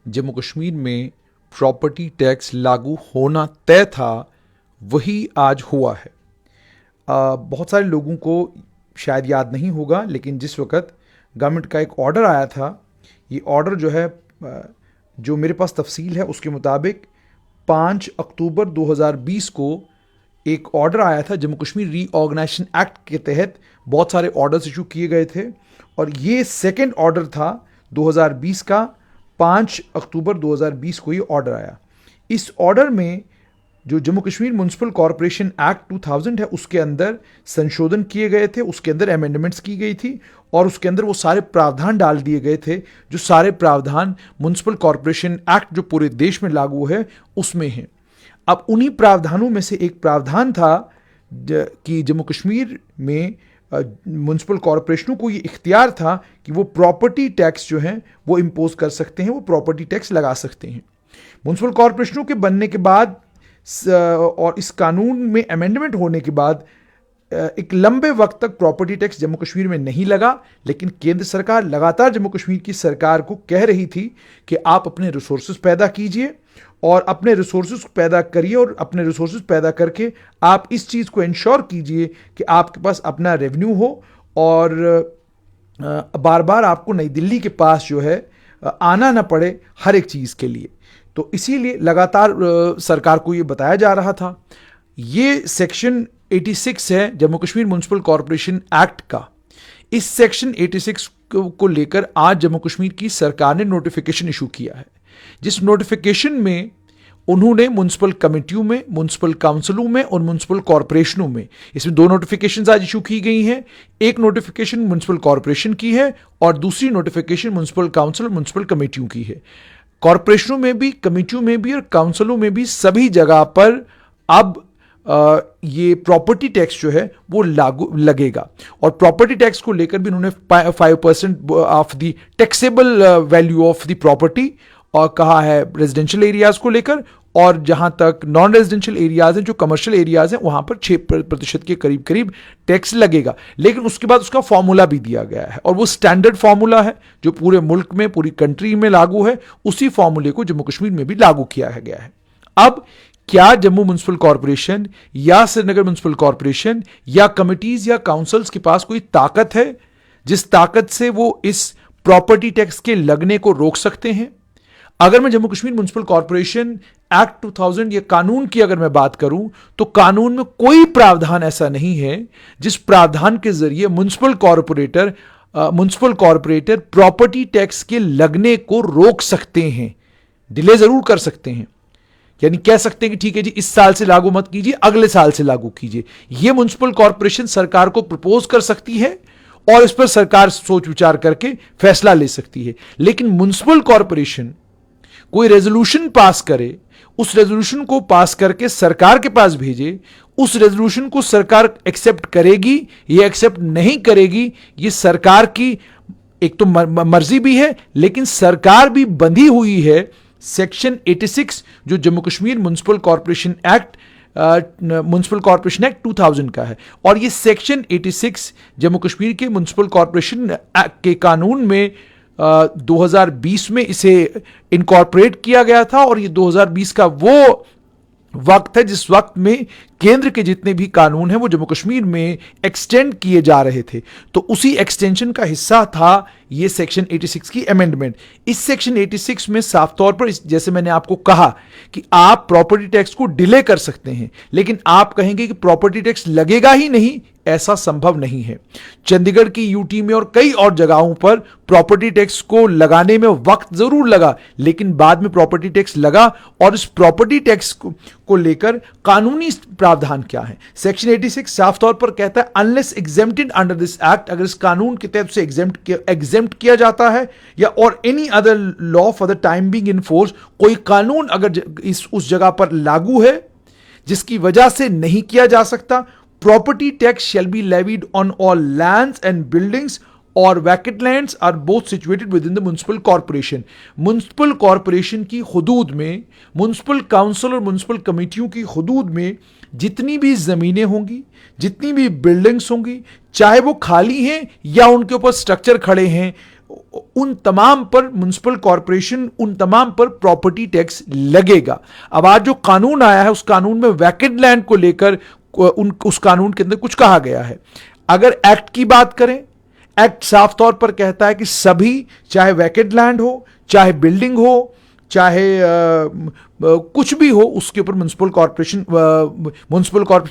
जम्मू कश्मीर में property tax लागू होना तय था वही आज हुआ है। बहुत सारे लोगों को शायद याद नहीं होगा, लेकिन जिस वक्त गवर्नमेंट का एक ऑर्डर आया था, ये ऑर्डर जो है, जो मेरे पास तफसील है उसके मुताबिक 5 अक्टूबर 2020 को एक ऑर्डर आया था। जम्मू कश्मीर रीऑर्गेनाइजेशन एक्ट के तहत बहुत सारे ऑर्डर्स इशू किए गए थे और ये सेकंड ऑर्डर था 2020 का। 5 अक्टूबर 2020 को ये ऑर्डर आया। इस ऑर्डर में जो Jammu Kashmir municipal corporation act 2000 है उसके अंदर संशोधन किए गए थे, उसके अंदर अमेंडमेंट्स की गई थी और उसके अंदर वो सारे प्रावधान डाल दिए गए थे जो सारे प्रावधान म्युनिसिपल कॉरपोरेशन एक्ट जो पूरे देश में लागू है उसमें हैं। अब उन्हीं प्रावधानों में से एक प्रावधान था कि जम्मू कश्मीर में म्युनिसिपल कॉरपोरेशनों को ये इख्तियार था कि वो प्रॉपर्टी टैक्स जो है वो इम्पोज कर सकते हैं, वो प्रॉपर्टी टैक्स लगा सकते हैं। म्युनिसिपल कॉरपोरेशनों के बनने के बाद और इस कानून में अमेंडमेंट होने के बाद एक लंबे वक्त तक प्रॉपर्टी टैक्स जम्मू कश्मीर में नहीं लगा, लेकिन केंद्र सरकार लगातार जम्मू कश्मीर की सरकार को कह रही थी कि आप अपने रिसोर्सेज पैदा कीजिए और अपने रिसोर्सेज पैदा करिए और अपने रिसोर्सेज पैदा करके आप इस चीज़ को इंश्योर कीजिए कि आपके पास अपना रेवेन्यू हो और बार बार आपको नई दिल्ली के पास जो है आना ना पड़े हर एक चीज़ के लिए। तो इसीलिए लगातार सरकार को ये बताया जा रहा था। ये सेक्शन 86 है Jammu Kashmir municipal corporation act का। इस सेक्शन 86 को लेकर आज जम्मू कश्मीर की सरकार ने नोटिफिकेशन इशू किया है, जिस नोटिफिकेशन में उन्होंने म्युनिसिपल कमेटियों में, म्युनिसिपल काउंसिलों में और म्युनिसिपल कॉरपोरेशनों में, इसमें 2 नोटिफिकेशन आज इशू की गई हैं। एक नोटिफिकेशन म्युनिसिपल कॉरपोरेशन की है और दूसरी नोटिफिकेशन म्युनिसिपल काउंसिल और म्युनिसिपल कमेटियों की है। कॉरपोरेशनों में भी, कमेटियों में भी और काउंसिलों में भी सभी जगह पर अब ये प्रॉपर्टी टैक्स जो है वो लागू लगेगा और प्रॉपर्टी टैक्स को लेकर भी उन्होंने 5% of the taxable value of the property और कहा है रेजिडेंशियल एरियाज को लेकर, और जहां तक नॉन रेजिडेंशियल एरियाज हैं, जो कमर्शियल एरियाज हैं, वहां पर 6% के करीब करीब टैक्स लगेगा। लेकिन उसके बाद उसका फॉर्मूला भी दिया गया है और वो स्टैंडर्ड फॉर्मूला है जो पूरे मुल्क में, पूरी कंट्री में लागू है। उसी फॉर्मूले को जम्मू कश्मीर में भी लागू किया गया है। अब क्या जम्मू म्युनिसिपल कॉरपोरेशन या श्रीनगर म्युनिसिपल कॉरपोरेशन या कमिटीज या काउंसिल्स के पास कोई ताकत है जिस ताकत से वो इस प्रॉपर्टी टैक्स के लगने को रोक सकते हैं? अगर मैं Jammu Kashmir municipal corporation act 2000 या कानून की अगर मैं बात करूं तो कानून में कोई प्रावधान ऐसा नहीं है जिस प्रावधान के जरिए म्युनिसिपल कॉरपोरेटर प्रॉपर्टी टैक्स के लगने को रोक सकते हैं। डिले जरूर कर सकते हैं, यानी कह सकते हैं कि ठीक है जी, इस साल से लागू मत कीजिए, अगले साल से लागू कीजिए। यह म्युनिसिपल कॉरपोरेशन सरकार को प्रपोज कर सकती है और इस पर सरकार सोच विचार करके फैसला ले सकती है। लेकिन म्युनिसिपल कॉरपोरेशन कोई रेजोल्यूशन पास करे, उस रेजोल्यूशन को पास करके सरकार के पास भेजे, उस रेजोल्यूशन को सरकार एक्सेप्ट करेगी या एक्सेप्ट नहीं करेगी, ये सरकार की एक तो मर्जी भी है, लेकिन सरकार भी बंधी हुई है सेक्शन 86 जो Jammu Kashmir municipal corporation act 2000 का है। और ये सेक्शन 86 जम्मू कश्मीर के म्युनिसिपल कॉरपोरेशन के कानून में 2020 में इसे इनकॉर्पोरेट किया गया था और ये 2020 का वो वक्त है जिस वक्त में केंद्र के जितने भी कानून हैं वो जम्मू कश्मीर में एक्सटेंड किए जा रहे थे। तो उसी एक्सटेंशन का हिस्सा था ये सेक्शन 86 की अमेंडमेंट। इस सेक्शन 86 में साफ तौर पर जैसे मैंने आपको कहा कि आप प्रॉपर्टी टैक्स को डिले कर सकते हैं, लेकिन आप कहेंगे कि प्रॉपर्टी टैक्स लगेगा ही नहीं, ऐसा संभव नहीं है। चंडीगढ़ की यूटी में और कई और जगहों पर प्रॉपर्टी टैक्स को लगाने में वक्त जरूर लगा, लेकिन बाद में प्रॉपर्टी टैक्स लगा और इस प्रॉपर्टी टैक्स को लेकर कानूनी प्रावधान क्या है। सेक्शन 86 साफ तौर पर कहता है unless exempted under this act, अगर इस कानून के तहत से एग्जेम्प्ट किया जाता है या और any other law for the time being in force, कोई कानून अगर उस जगह पर लागू है जिसकी वजह से नहीं किया जा सकता, property tax shall be levied on all lands and buildings or vacant lands are both situated within the municipal corporation। Municipal corporation की हुदूद में, म्युनिसिपल काउंसिल और म्युनिसिपल कमेटियों की हुदूद में जितनी भी जमीनें होंगी, जितनी भी बिल्डिंग्स होंगी, चाहे वो खाली हैं या उनके ऊपर स्ट्रक्चर खड़े हैं, उन तमाम पर म्युनिसिपल कॉरपोरेशन, उन तमाम पर प्रॉपर्टी टैक्स लगेगा। अब आज जो कानून आया है उस कानून में वैकेंट लैंड को लेकर उस कानून के अंदर कुछ कहा गया है। अगर एक्ट की बात करें, एक्ट साफ तौर पर कहता है कि सभी, चाहे वैकेंट लैंड हो, चाहे बिल्डिंग हो, चाहे कुछ भी हो, उसके ऊपर म्युनिसिपल कॉर्पोरेशन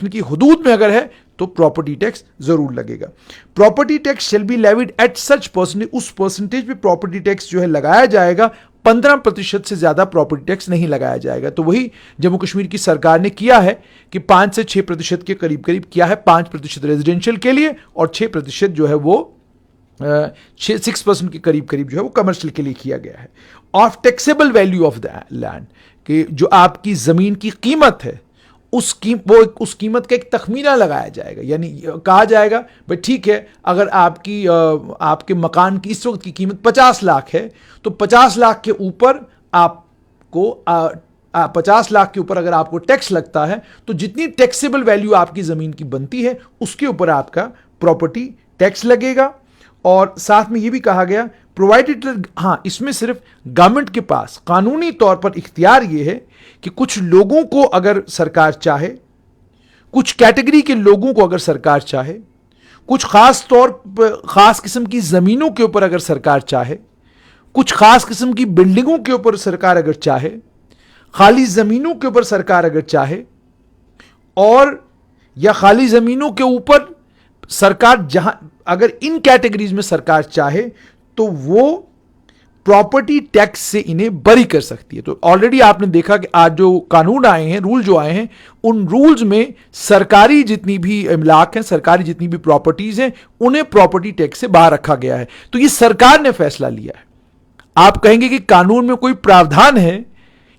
की हुदूद में अगर है तो प्रॉपर्टी टैक्स जरूर लगेगा। Property tax shall be levied at such percentage, उस परसेंटेज पे प्रॉपर्टी टैक्स जो है लगाया जाएगा। 15% से ज्यादा प्रॉपर्टी टैक्स नहीं लगाया जाएगा। तो वही जम्मू कश्मीर की सरकार ने किया है कि 5 से 6% के करीब करीब किया है। 5% रेजिडेंशियल के लिए और 6% जो है वो 6% के करीब करीब जो है वो कमर्शियल के लिए किया गया है। Of taxable value of the land, कि जो आपकी जमीन की कीमत है उस कीमत का एक तखमीना लगाया जाएगा। यानी कहा जाएगा भाई ठीक है, अगर आपके मकान की इस वक्त की कीमत 50 लाख है तो 50 लाख के ऊपर आपको 50 लाख के ऊपर अगर आपको टैक्स लगता है तो जितनी टैक्सेबल वैल्यू आपकी जमीन की बनती है उसके ऊपर आपका प्रॉपर्टी टैक्स लगेगा। और साथ में यह भी कहा गया प्रोवाइडेड, हाँ, इसमें सिर्फ गवर्नमेंट के पास कानूनी तौर पर इख्तियार यह है कि कुछ लोगों को अगर सरकार चाहे, कुछ कैटेगरी के लोगों को अगर सरकार चाहे, कुछ खास किस्म की जमीनों के ऊपर अगर सरकार चाहे, कुछ खास किस्म की बिल्डिंगों के ऊपर सरकार अगर चाहे, खाली जमीनों के ऊपर सरकार अगर चाहे, और या खाली जमीनों के ऊपर सरकार जहां अगर इन कैटेगरीज में सरकार चाहे तो वो प्रॉपर्टी टैक्स से इन्हें बरी कर सकती है। तो ऑलरेडी आपने देखा कि आज जो कानून आए हैं, रूल जो आए हैं, उन रूल्स में सरकारी जितनी भी इमलाक हैं, सरकारी जितनी भी प्रॉपर्टीज हैं, उन्हें प्रॉपर्टी टैक्स से बाहर रखा गया है। तो ये सरकार ने फैसला लिया है। आप कहेंगे कि कानून में कोई प्रावधान है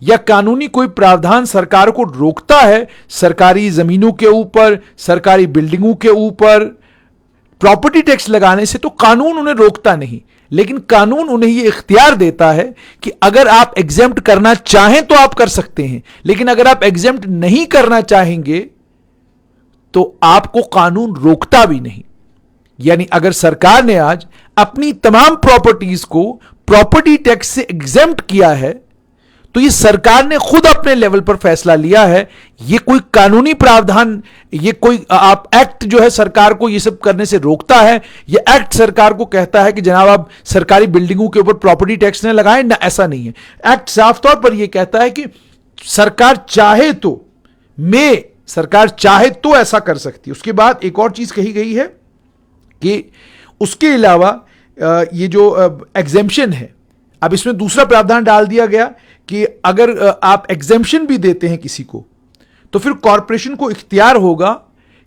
या कानूनी कोई प्रावधान सरकार को रोकता है सरकारी जमीनों के ऊपर, सरकारी बिल्डिंगों के ऊपर प्रॉपर्टी टैक्स लगाने से, तो कानून उन्हें रोकता नहीं, लेकिन कानून उन्हें यह इख्तियार देता है कि अगर आप एग्जेम्प्ट करना चाहें तो आप कर सकते हैं, लेकिन अगर आप एग्जेम्प्ट नहीं करना चाहेंगे तो आपको कानून रोकता भी नहीं। यानी अगर सरकार ने आज अपनी तमाम प्रॉपर्टीज को प्रॉपर्टी टैक्स से एग्जेम्प्ट किया है तो ये सरकार ने खुद अपने लेवल पर फैसला लिया है। ये कोई कानूनी प्रावधान, ये कोई आप एक्ट जो है सरकार को ये सब करने से रोकता है, ये एक्ट सरकार को कहता है कि जनाब आप सरकारी बिल्डिंगों के ऊपर प्रॉपर्टी टैक्स न लगाएं, ना, ऐसा नहीं है। एक्ट साफ तौर पर यह कहता है कि सरकार चाहे तो ऐसा कर सकती है। उसके बाद एक और चीज कही गई है कि उसके अलावा ये जो एग्जेम्पशन है, अब इसमें दूसरा प्रावधान डाल दिया गया कि अगर आप एग्जेम्पशन भी देते हैं किसी को तो फिर कॉरपोरेशन को इख्तियार होगा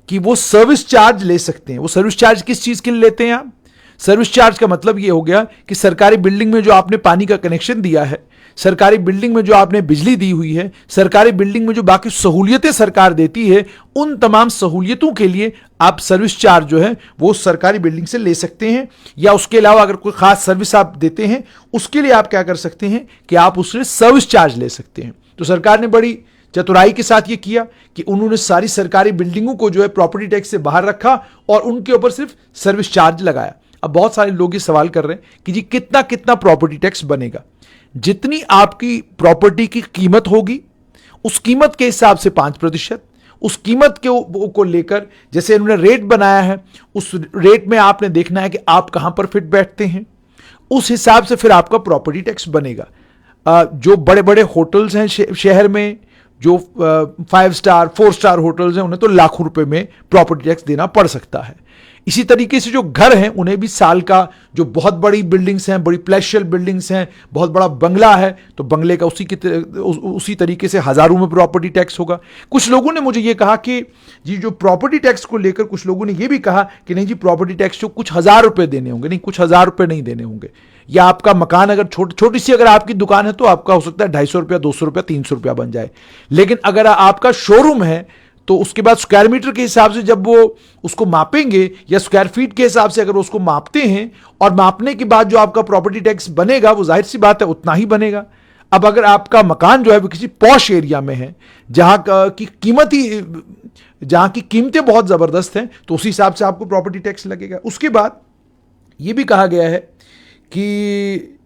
कि वो सर्विस चार्ज ले सकते हैं। वो सर्विस चार्ज किस चीज के लिए लेते हैं आप? सर्विस चार्ज का मतलब ये हो गया कि सरकारी बिल्डिंग में जो आपने पानी का कनेक्शन दिया है, सरकारी बिल्डिंग में जो आपने बिजली दी हुई है, सरकारी बिल्डिंग में जो बाकी सहूलियतें सरकार देती है, उन तमाम सहूलियतों के लिए आप सर्विस चार्ज जो है वो सरकारी बिल्डिंग से ले सकते हैं। या उसके अलावा अगर कोई खास सर्विस आप देते हैं उसके लिए आप क्या कर सकते हैं कि आप उससे सर्विस चार्ज ले सकते हैं। तो सरकार ने बड़ी चतुराई के साथ ये किया कि उन्होंने सारी सरकारी बिल्डिंगों को जो है प्रॉपर्टी टैक्स से बाहर रखा और उनके ऊपर सिर्फ सर्विस चार्ज लगाया। अब बहुत सारे लोग ये सवाल कर रहे हैं कि जी कितना कितना प्रॉपर्टी टैक्स बनेगा? जितनी आपकी प्रॉपर्टी की कीमत होगी उस कीमत के हिसाब से 5%, उस कीमत को लेकर जैसे इन्होंने रेट बनाया है उस रेट में आपने देखना है कि आप कहां पर फिट बैठते हैं, उस हिसाब से फिर आपका प्रॉपर्टी टैक्स बनेगा। जो बड़े बड़े होटल्स हैं शहर में, जो 5 स्टार 4 स्टार होटल्स हैं, उन्हें तो लाखों रुपए में प्रॉपर्टी टैक्स देना पड़ सकता है। इसी तरीके से जो घर हैं उन्हें भी साल का, जो बहुत बड़ी बिल्डिंग्स हैं, बड़ी प्लेशियल बिल्डिंग्स हैं, बहुत बड़ा बंगला है तो बंगले का उसी तरीके से हजारों में प्रॉपर्टी टैक्स होगा। कुछ लोगों ने मुझे ये कहा कि जी जो प्रॉपर्टी टैक्स को लेकर कुछ लोगों ने ये भी कहा कि नहीं जी प्रॉपर्टी टैक्स को कुछ 1000 रुपए देने होंगे। नहीं, कुछ 1000 रुपए नहीं देने होंगे। या आपका मकान अगर छोटी सी अगर आपकी दुकान है तो आपका हो सकता है 250 रुपया, 200 रुपया, 300 रुपया बन जाए। लेकिन अगर आपका शोरूम है तो उसके बाद स्क्वायर मीटर के हिसाब से जब वो उसको मापेंगे या स्क्वायर फीट के हिसाब से अगर उसको मापते हैं और मापने के बाद जो आपका प्रॉपर्टी टैक्स बनेगा वो जाहिर सी बात है उतना ही बनेगा। अब अगर आपका मकान जो है वो किसी पॉश एरिया में है जहां की कीमतें बहुत जबरदस्त हैं तो उसी हिसाब से आपको प्रॉपर्टी टैक्स लगेगा। उसके बाद यह भी कहा गया है कि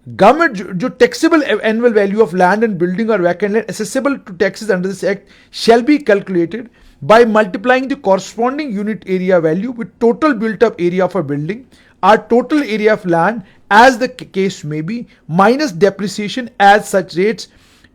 गवर्नमेंट जो taxable annual value of land and building और vacant land assessable to taxes under this act shall be calculated by multiplying the corresponding unit area value with total built up area of a building or total area of land as the case may be minus depreciation as such rates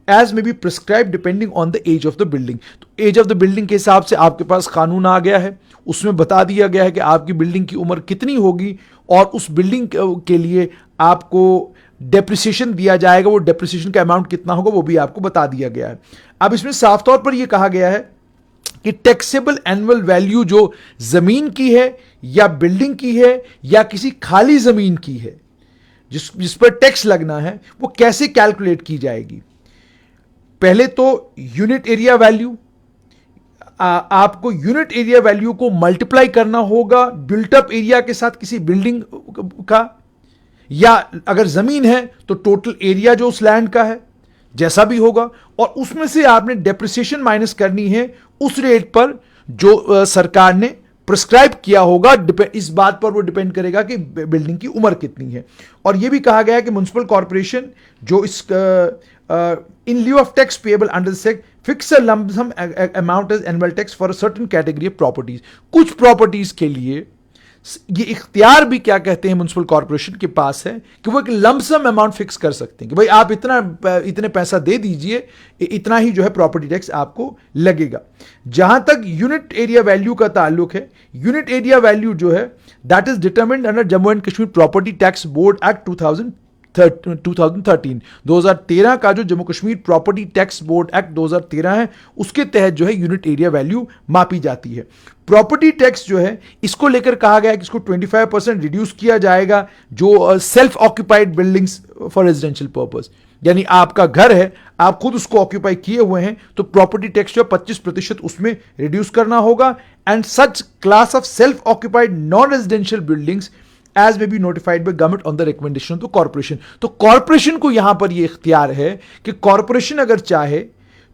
as may be prescribed depending on the age of the building. तो as of the building के हिसाब से आपके पास कानून आ गया है, उसमें बता दिया गया है कि आपकी बिल्डिंग की उम्र कितनी होगी और उस बिल्डिंग के लिए आपको डेप्रिसिएशन दिया जाएगा, वो डेप्रिसिएशन का अमाउंट कितना होगा वो भी आपको बता दिया गया है. अब इसमें साफ तौर पर यह कहा गया है कि टैक्सेबल एनुअल वैल्यू जो जमीन की है या बिल्डिंग की है या किसी खाली जमीन की है जिस पर टैक्स लगना है वो कैसे कैलकुलेट की जाएगी. पहले तो यूनिट एरिया वैल्यू, आपको यूनिट एरिया वैल्यू को मल्टीप्लाई करना होगा बिल्टअप एरिया के साथ किसी बिल्डिंग का, या अगर जमीन है तो टोटल एरिया जो उस लैंड का है जैसा भी होगा, और उसमें से आपने डेप्रिसिएशन माइनस करनी है उस रेट पर जो सरकार ने प्रिस्क्राइब किया होगा. इस बात पर वो डिपेंड करेगा कि बिल्डिंग की उम्र कितनी है. और यह भी कहा गया है कि म्युनिसिपल कॉर्पोरेशन जो इस in lieu of tax payable under this act fix a lump sum amount as annual tax for a certain category of properties. कुछ प्रॉपर्टीज के लिए ये इख्तियार भी क्या कहते हैं म्युनिसिपल कॉर्पोरेशन के पास है कि वो एक लमसम अमाउंट फिक्स कर सकते हैं कि भाई आप इतने पैसा दे दीजिए, इतना ही जो है प्रॉपर्टी टैक्स आपको लगेगा. जहां तक यूनिट एरिया वैल्यू का ताल्लुक है, यूनिट एरिया वैल्यू जो है that is determined under Jammu and Kashmir property tax board act 2013 का जो Jammu Kashmir property tax board act 2013 है उसके तहत जो है यूनिट एरिया वैल्यू मापी जाती है. प्रॉपर्टी टैक्स जो है इसको लेकर कहा गया है कि इसको 25% रिड्यूस किया जाएगा जो self occupied buildings for residential purpose, यानी आपका घर है आप खुद उसको ऑक्यूपाई किए हुए हैं तो प्रॉपर्टी टैक्स जो 25% उसमें रिड्यूस करना होगा. And such class of self occupied non residential buildings as may be notified by government on the recommendation of the corporation. तो कॉर्पोरेशन को यहां पर यह इख्तियार है कि कॉर्पोरेशन अगर चाहे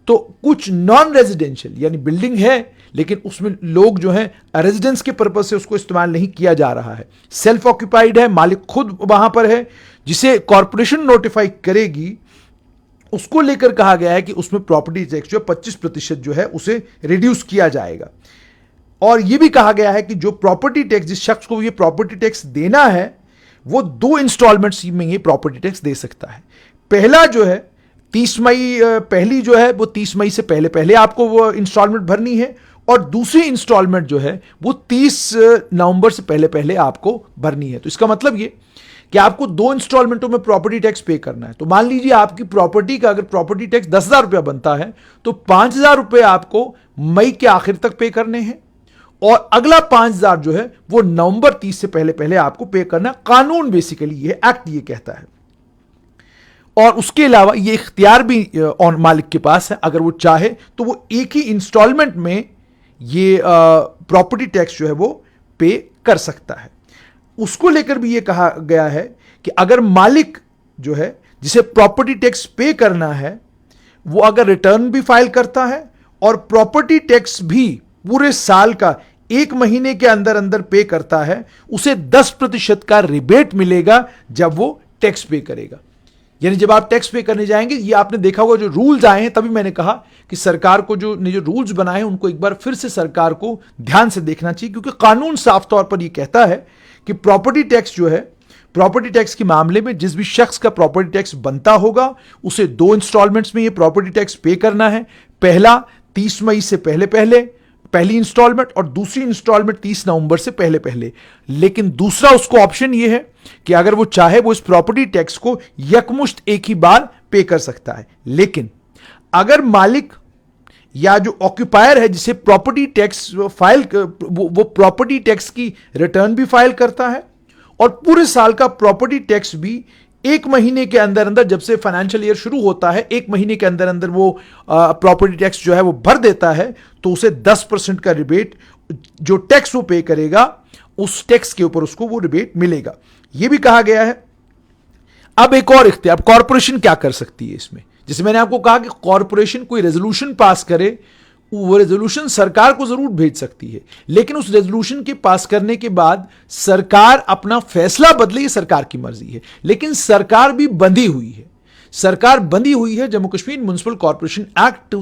तो कुछ नॉन रेजिडेंशियल यानी बिल्डिंग है लेकिन उसमें लोग जो हैं रेजिडेंस के पर्पज से उसको इस्तेमाल नहीं किया जा रहा है, सेल्फ ऑक्यूपाइड है, मालिक खुद वहां पर है, जिसे कॉर्पोरेशन नोटिफाई करेगी उसको लेकर कहा गया है कि उसमें प्रॉपर्टी टैक्स जो 25% जो है उसे रिड्यूस किया जाएगा. और यह भी कहा गया है कि जो प्रॉपर्टी टैक्स जिस शख्स को ये प्रॉपर्टी टैक्स देना है वो 2 इंस्टॉलमेंट्स में ये प्रॉपर्टी टैक्स दे सकता है. पहला जो है 30 मई पहली जो है वो 30 मई से पहले पहले आपको वो इंस्टॉलमेंट भरनी है, और दूसरी इंस्टॉलमेंट जो है वो 30 नवंबर से पहले पहले आपको भरनी है. तो इसका मतलब ये कि आपको 2 इंस्टॉलमेंटों में प्रॉपर्टी टैक्स पे करना है. तो मान लीजिए आपकी प्रॉपर्टी का अगर प्रॉपर्टी टैक्स 10,000 रुपया बनता है तो 5,000 रुपये आपको मई के आखिर तक पे करने हैं और अगला 5,000 जो है वो नवंबर 30 से पहले पहले आपको पे करना. कानून बेसिकली ये एक्ट ये कहता है. और उसके अलावा ये इख्तियार भी ऑन मालिक के पास है, अगर वो चाहे तो वो एक ही इंस्टॉलमेंट में ये प्रॉपर्टी टैक्स जो है वो पे कर सकता है. उसको लेकर भी ये कहा गया है कि अगर मालिक जो है जिसे प्रॉपर्टी टैक्स पे करना है वो अगर रिटर्न भी फाइल करता है और प्रॉपर्टी टैक्स भी पूरे साल का 1 महीने के अंदर अंदर पे करता है, उसे 10% का रिबेट मिलेगा जब वो टैक्स पे करेगा. यानी जब आप टैक्स पे करने जाएंगे, ये आपने देखा होगा जो रूल्स आए हैं, तभी मैंने कहा कि सरकार को जो रूल्स बनाए हैं उनको एक बार फिर से सरकार को ध्यान से देखना चाहिए, क्योंकि कानून साफ तौर पर यह कहता है कि प्रॉपर्टी टैक्स जो है, प्रॉपर्टी टैक्स के मामले में जिस भी शख्स का प्रॉपर्टी टैक्स बनता होगा उसे 2 इंस्टॉलमेंट्स में यह प्रॉपर्टी टैक्स पे करना है. पहला 30 मई से पहले पहले पहली इंस्टॉलमेंट और दूसरी इंस्टॉलमेंट 30 नवंबर से पहले पहले. लेकिन दूसरा उसको ऑप्शन यह है कि अगर वो चाहे वो इस प्रॉपर्टी टैक्स को यकमुश्त एक ही बार पे कर सकता है. लेकिन अगर मालिक या जो ऑक्यूपायर है जिसे प्रॉपर्टी टैक्स फाइल वो प्रॉपर्टी टैक्स की रिटर्न भी फाइल करता है और पूरे साल का प्रॉपर्टी टैक्स भी 1 महीने के अंदर अंदर, जब से फाइनेंशियल ईयर शुरू होता है 1 महीने के अंदर अंदर वो प्रॉपर्टी टैक्स जो है वो भर देता है, तो उसे 10% का रिबेट जो टैक्स वो पे करेगा उस टैक्स के ऊपर उसको वो रिबेट मिलेगा. ये भी कहा गया है. अब एक और इख्तियार कॉर्पोरेशन क्या कर सकती है इसमें, जैसे मैंने आपको कहा कि कॉर्पोरेशन कोई रेजोल्यूशन पास करे वो रेजोल्यूशन सरकार को जरूर भेज सकती है, लेकिन उस रेजोल्यूशन के पास करने के बाद सरकार अपना फैसला बदले, ये सरकार की मर्जी है। लेकिन सरकार भी बंधी हुई है, सरकार बंधी हुई है Jammu Kashmir municipal corporation act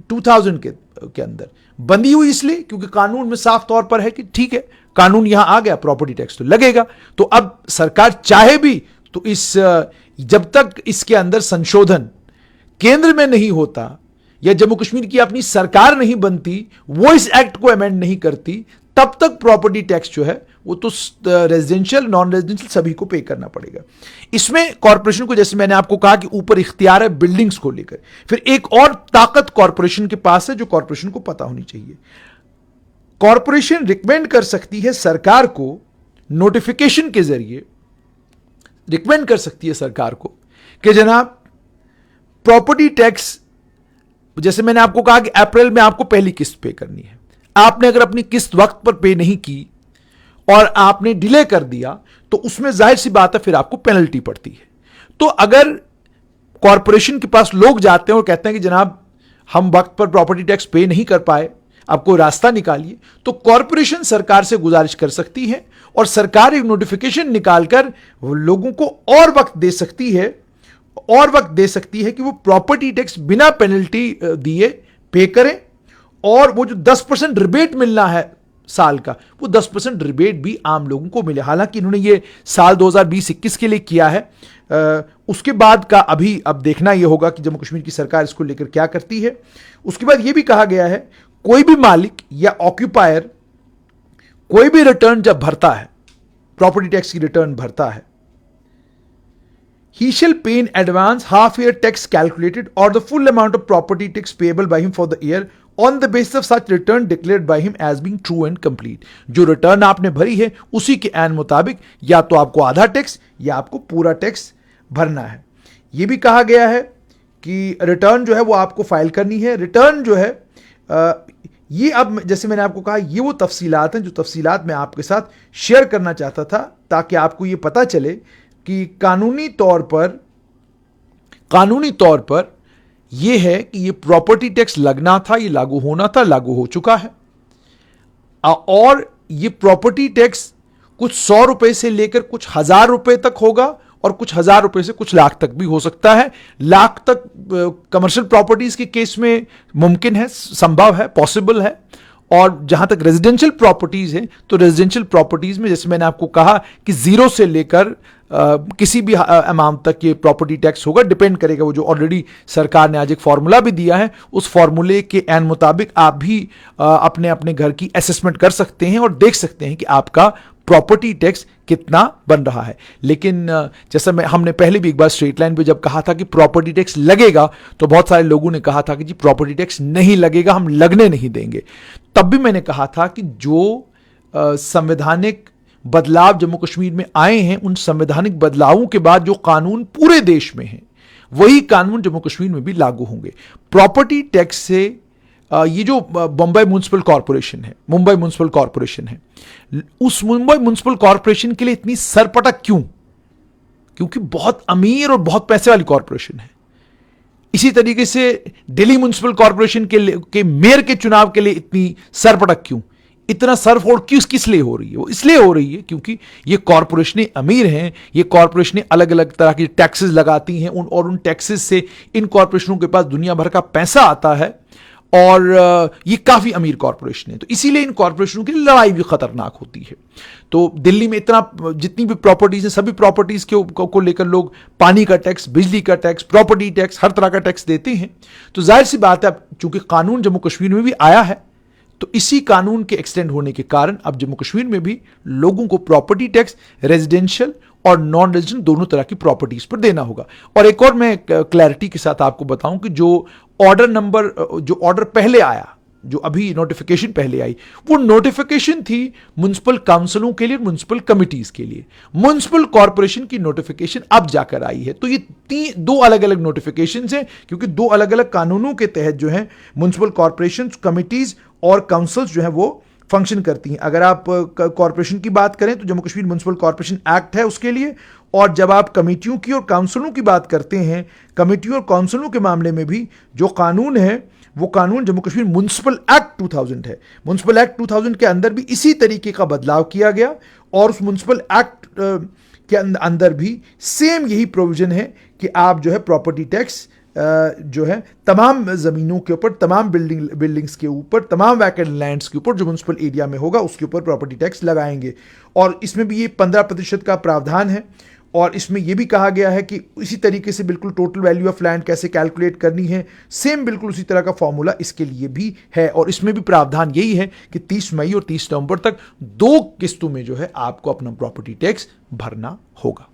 2000 के अंदर। बंधी हुई इसलिए क्योंकि कानून में साफ तौर पर है कि ठीक है, कानून यहां आ गया, प्रॉपर्टी टैक्स तो लगेगा। तो अब सरकार चाहे भी तो जब तक इसके अंदर संशोधन केंद्र में नहीं होता या जम्मू कश्मीर की अपनी सरकार नहीं बनती, वो इस एक्ट को अमेंड नहीं करती, तब तक प्रॉपर्टी टैक्स जो है वो तो रेजिडेंशियल नॉन रेजिडेंशियल सभी को पे करना पड़ेगा। इसमें कॉर्पोरेशन को, जैसे मैंने आपको कहा कि ऊपर इख्तियार है बिल्डिंग्स को लेकर, फिर एक और ताकत कॉर्पोरेशन के पास है जो कॉर्पोरेशन को पता होनी चाहिए। कॉर्पोरेशन रिकमेंड कर सकती है सरकार को, नोटिफिकेशन के जरिए रिकमेंड कर सकती है सरकार को कि जनाब प्रॉपर्टी टैक्स, जैसे मैंने आपको कहा कि अप्रैल में आपको पहली किस्त पे करनी है, आपने अगर अपनी किस्त वक्त पर पे नहीं की और आपने डिले कर दिया तो उसमें जाहिर सी बात है फिर आपको पेनल्टी पड़ती है। तो अगर कॉर्पोरेशन के पास लोग जाते हैं और कहते हैं कि जनाब हम वक्त पर प्रॉपर्टी टैक्स पे नहीं कर पाए, आपको रास्ता निकालिए, तो कॉर्पोरेशन सरकार से गुजारिश कर सकती है और सरकार एक नोटिफिकेशन निकालकर लोगों को और वक्त दे सकती है कि वो प्रॉपर्टी टैक्स बिना पेनल्टी दिए पे करें, और वो जो 10% रिबेट मिलना है साल का, वो 10% रिबेट भी आम लोगों को मिले। हालांकि इन्होंने ये साल 2020-21 के लिए किया है, उसके बाद का अब देखना यह होगा कि जम्मू कश्मीर की सरकार इसको लेकर क्या करती है। उसके बाद यह भी कहा गया है कोई भी मालिक या ऑक्यूपायर कोई भी रिटर्न जब भरता है, प्रॉपर्टी टैक्स की रिटर्न भरता है, he shall pay in advance half year tax calculated or the full amount of property tax payable by him for the year on the basis of such return declared by him as being true and complete। जो return आपने भरी है उसी के ऐन मुताबिक या तो आपको आधा टैक्स या आपको पूरा टैक्स भरना है। यह भी कहा गया है कि रिटर्न जो है वो आपको फाइल करनी है। रिटर्न जो है ये, अब जैसे मैंने आपको कहा, ये वो तफसीलात हैं जो तफसीलात मैं आपके साथ शेयर करना चाहता था ताकि आपको ये पता चले कि कानूनी तौर पर यह है कि ये प्रॉपर्टी टैक्स लगना था, ये लागू होना था, लागू हो चुका है। और ये प्रॉपर्टी टैक्स कुछ 100 रुपए से लेकर कुछ 1000 रुपए तक होगा और कुछ 1000 रुपए से कुछ लाख तक भी हो सकता है। लाख तक कमर्शियल प्रॉपर्टीज के केस में मुमकिन है, संभव है, पॉसिबल है। और जहां तक रेजिडेंशियल प्रॉपर्टीज है तो रेजिडेंशियल प्रॉपर्टीज में जैसे मैंने आपको कहा कि 0 से लेकर किसी भी अमाउंट तक ये प्रॉपर्टी टैक्स होगा, डिपेंड करेगा। वो जो ऑलरेडी सरकार ने आज एक फॉर्मूला भी दिया है, उस फॉर्मूले के एन मुताबिक आप भी अपने अपने घर की असेसमेंट कर सकते हैं और देख सकते हैं कि आपका प्रॉपर्टी टैक्स कितना बन रहा है। लेकिन जैसा हमने पहले भी एक बार स्ट्रेट लाइन पे जब कहा था कि प्रॉपर्टी टैक्स लगेगा, तो बहुत सारे लोगों ने कहा था कि जी प्रॉपर्टी टैक्स नहीं लगेगा, हम लगने नहीं देंगे। तब भी मैंने कहा था कि जो संवैधानिक बदलाव जम्मू कश्मीर में आए हैं, उन संवैधानिक बदलावों के बाद जो कानून पूरे देश में हैं, वही कानून जम्मू कश्मीर में भी लागू होंगे। प्रॉपर्टी टैक्स से ये जो मुंबई म्युनिसिपल कॉर्पोरेशन है, उस मुंबई म्युनिसिपल कॉर्पोरेशन के लिए इतनी सरपटक क्यों? क्योंकि बहुत अमीर और बहुत पैसे वाली कॉर्पोरेशन है। इसी तरीके से दिल्ली म्युनिसिपल कॉर्पोरेशन के मेयर के चुनाव के लिए इतनी सरपटक क्यों, इतना सरफोड़ किस लिए हो रही है? वो इसलिए हो रही है क्योंकि ये कॉर्पोरेशनें अमीर हैं, ये कॉर्पोरेशनें अलग अलग तरह की टैक्सेस लगाती हैं, उन टैक्सेस से इन कॉर्पोरेशनों के पास दुनिया भर का पैसा आता है और ये काफी अमीर कॉर्पोरेशन है। तो इसीलिए इन कॉर्पोरेशनों की लड़ाई भी खतरनाक होती है। तो दिल्ली में जितनी भी प्रॉपर्टीज हैं, सभी प्रॉपर्टीज को लेकर लोग पानी का टैक्स, बिजली का टैक्स, प्रॉपर्टी टैक्स, हर तरह का टैक्स देते हैं। तो जाहिर सी बात है, चूंकि कानून जम्मू कश्मीर में भी आया है, तो इसी कानून के एक्सटेंड होने के कारण अब जम्मू कश्मीर में भी लोगों को प्रॉपर्टी टैक्स रेजिडेंशियल और नॉन रेजिडेंशियल दोनों तरह की प्रॉपर्टीज पर देना होगा। और एक और मैं क्लैरिटी के साथ आपको बताऊं कि जो ऑर्डर पहले आया, जो अभी नोटिफिकेशन पहले आई, वो नोटिफिकेशन थी म्युनिसिपल काउंसिलों के लिए, म्युनिसिपल कमिटीज के लिए। म्युनिसिपल कॉर्पोरेशन की नोटिफिकेशन अब जाकर आई है। तो ये दो अलग अलग नोटिफिकेशन हैं, क्योंकि दो अलग अलग कानूनों के तहत जो है म्युनिसिपल कॉर्पोरेशन, कमिटीज और काउंसिल्स जो है वो फंक्शन करती हैं। अगर आप कॉर्पोरेशन की बात करें तो Jammu Kashmir municipal corporation act है उसके लिए, और जब आप कमेटियों की और काउंसिलों की बात करते हैं, कमेटियों और काउंसिलों के मामले में भी जो कानून है वो कानून जम्मू कश्मीर म्युनिसिपल एक्ट 2000 है। म्युनिसिपल एक्ट 2000 के अंदर भी इसी तरीके का बदलाव किया गया और उस म्युनिसिपल एक्ट के अंदर भी सेम यही प्रोविजन है कि आप जो है प्रॉपर्टी टैक्स जो है तमाम ज़मीनों के ऊपर, तमाम बिल्डिंग्स के ऊपर, तमाम वैकेंट लैंड्स के ऊपर जो म्युनिसिपल एरिया में होगा उसके ऊपर प्रॉपर्टी टैक्स लगाएंगे। और इसमें भी ये 15% का प्रावधान है और इसमें यह भी कहा गया है कि इसी तरीके से बिल्कुल टोटल वैल्यू ऑफ लैंड कैसे कैलकुलेट करनी है, सेम बिल्कुल उसी तरह का फॉर्मूला इसके लिए भी है। और इसमें भी प्रावधान यही है कि 30 मई और 30 नवंबर तक 2 किस्तों में जो है आपको अपना प्रॉपर्टी टैक्स भरना होगा।